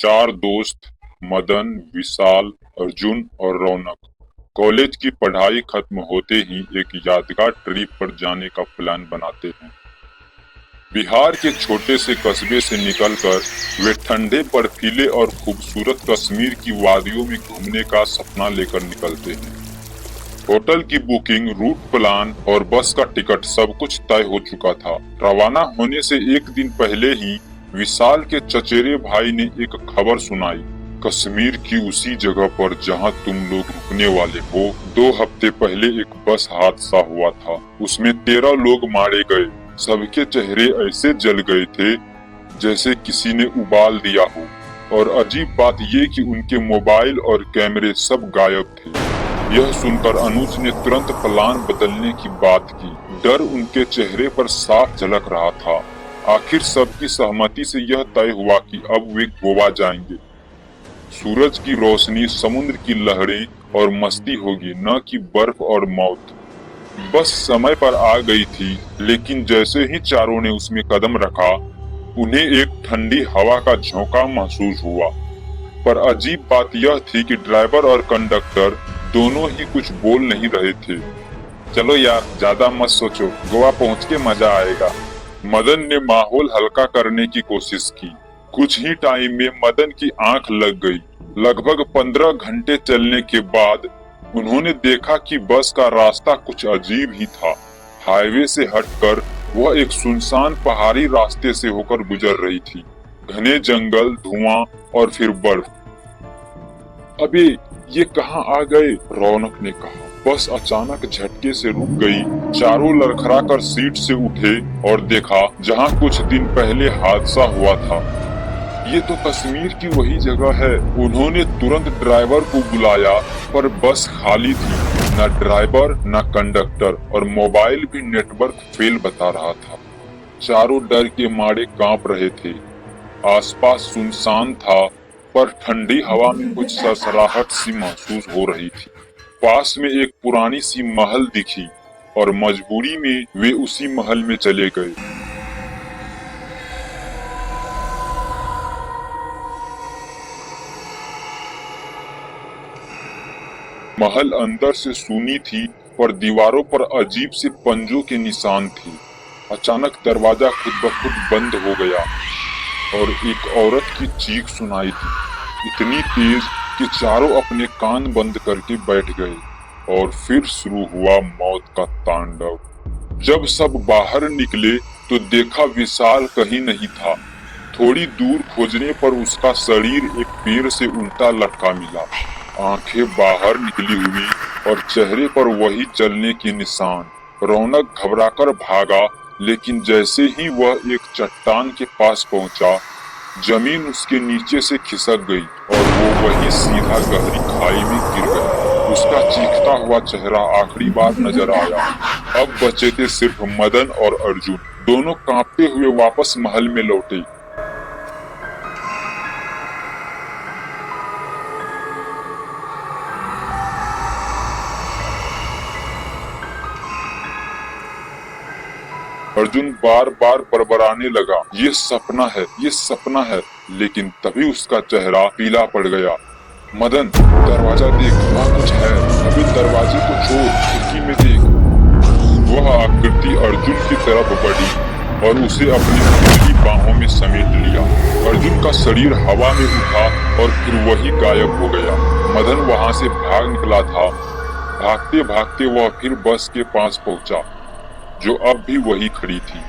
चार दोस्त मदन, विशाल, अर्जुन और रौनक कॉलेज की पढ़ाई खत्म होते ही एक यादगार ट्रिप पर जाने का प्लान बनाते हैं। बिहार के छोटे से कस्बे से निकलकर वे ठंडे बर्फीले और खूबसूरत कश्मीर की वादियों में घूमने का सपना लेकर निकलते हैं। होटल की बुकिंग, रूट प्लान और बस का टिकट सब कुछ तय हो चुका था। रवाना होने से एक दिन पहले ही विशाल के चचेरे भाई ने एक खबर सुनाई। कश्मीर की उसी जगह पर जहां तुम लोग रुकने वाले हो, 2 हफ्ते पहले एक बस हादसा हुआ था। उसमें 13 लोग मारे गए। सबके चेहरे ऐसे जल गए थे जैसे किसी ने उबाल दिया हो, और अजीब बात ये कि उनके मोबाइल और कैमरे सब गायब थे। यह सुनकर अनुज ने तुरंत प्लान बदलने की बात की। डर उनके चेहरे पर साफ झलक रहा था। आखिर सबकी सहमति से यह तय हुआ कि अब वे गोवा जाएंगे। सूरज की रोशनी, समुद्र की लहरें और मस्ती होगी, न कि बर्फ और मौत। बस समय पर आ गई थी, लेकिन जैसे ही चारों ने उसमें कदम रखा, उन्हें एक ठंडी हवा का झोंका महसूस हुआ। पर अजीब बात यह थी कि ड्राइवर और कंडक्टर दोनों ही कुछ बोल नहीं रहे थे। चलो यार, ज्यादा मत सोचो, गोवा पहुंच के मजा आएगा। मदन ने माहौल हल्का करने की कोशिश की। कुछ ही टाइम में मदन की आंख लग गई। लगभग 15 घंटे चलने के बाद उन्होंने देखा कि बस का रास्ता कुछ अजीब ही था। हाईवे से हटकर वह एक सुनसान पहाड़ी रास्ते से होकर गुजर रही थी। घने जंगल, धुआं और फिर बर्फ। अबे, ये कहाँ आ गए? रौनक ने कहा। बस अचानक झटके से रुक गई। चारों लड़खड़ा कर सीट से उठे और देखा जहाँ कुछ दिन पहले हादसा हुआ था। ये तो कश्मीर की वही जगह है। उन्होंने तुरंत ड्राइवर को बुलाया, पर बस खाली थी। न ड्राइवर, न कंडक्टर, और मोबाइल भी नेटवर्क फेल बता रहा था। चारों डर के मारे कांप रहे थे। आसपास सुनसान था, पर ठंडी हवा में कुछ सरसराहट सी महसूस हो रही थी। पास में एक पुरानी सी महल दिखी और मजबूरी में वे उसी महल में चले गए। महल अंदर से सूनी थी, पर दीवारों पर अजीब से पंजों के निशान थे। अचानक दरवाजा खुद ब खुद बंद हो गया और एक औरत की चीख सुनाई दी, इतनी तेज कि चारों अपने कान बंद करके बैठ गए। और फिर शुरू हुआ मौत का तांडव। जब सब बाहर निकले तो देखा विशाल कहीं नहीं था। थोड़ी दूर खोजने पर उसका शरीर एक पेड़ से उल्टा लटका मिला, आंखें बाहर निकली हुई और चेहरे पर वही जलने के निशान। रौनक घबराकर भागा, लेकिन जैसे ही वह एक चट्टान के पास पहुंचा, जमीन उसके नीचे से खिसक गई और वो वही सीधा गहरी खाई में गिर गया। उसका चीखता हुआ चेहरा आखिरी बार नजर आया। अब बचे थे सिर्फ मदन और अर्जुन। दोनों कांपते हुए वापस महल में लौटे। अर्जुन बार बार बड़बड़ाने लगा, ये सपना है, ये सपना है। लेकिन तभी उसका चेहरा पीला पड़ गया। मदन, दरवाजा देख, वहाँ कुछ है। अभी दरवाजे को छोड़, खिड़की में देख। वह आकृति अर्जुन की तरफ बढ़ी और उसे अपनी खुली बाहों में समेट लिया। अर्जुन का शरीर हवा में उठा और फिर वही गायब हो गया। मदन वहाँ से भाग निकला था। भागते भागते वह फिर बस के पास पहुंचा, जो अब भी वही खड़ी थी।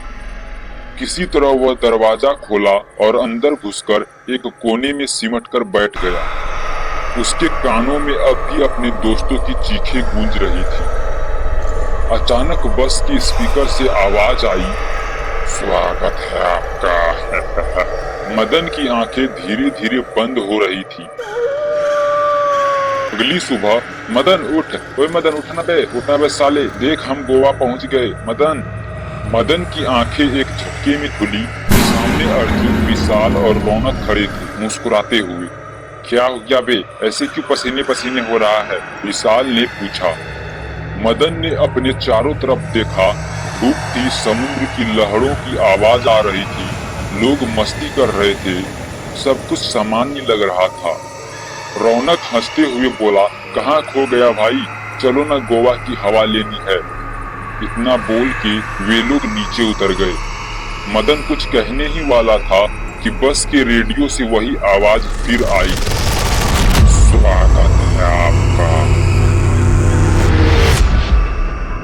किसी तरह वह दरवाजा खोला और अंदर घुसकर एक कोने में सिमट कर बैठ गया। उसके कानों में अब भी अपने दोस्तों की चीखें गूंज रही थी। अचानक बस के स्पीकर से आवाज आई, स्वागत है आपका। मदन की आंखें धीरे धीरे बंद हो रही थी। अगली सुबह, मदन उठ, ओए मदन उठना बे साले, देख हम गोवा पहुंच गए। मदन की आंखें एक झटके में खुली। सामने अर्जुन, विशाल और रौनक खड़े थे, मुस्कुराते हुए। क्या हो गया बे, ऐसे क्यों पसीने पसीने हो रहा है? विशाल ने पूछा। मदन ने अपने चारों तरफ देखा। धूप थी, समुद्र की लहरों की आवाज आ रही थी, लोग मस्ती कर रहे थे। सब कुछ सामान्य लग रहा था। रौनक हंसते हुए बोला, कहाँ खो गया भाई, चलो ना गोवा की हवा लेनी है। इतना बोल के वे लोग नीचे उतर गए। मदन कुछ कहने ही वाला था कि बस के रेडियो से वही आवाज फिर आई,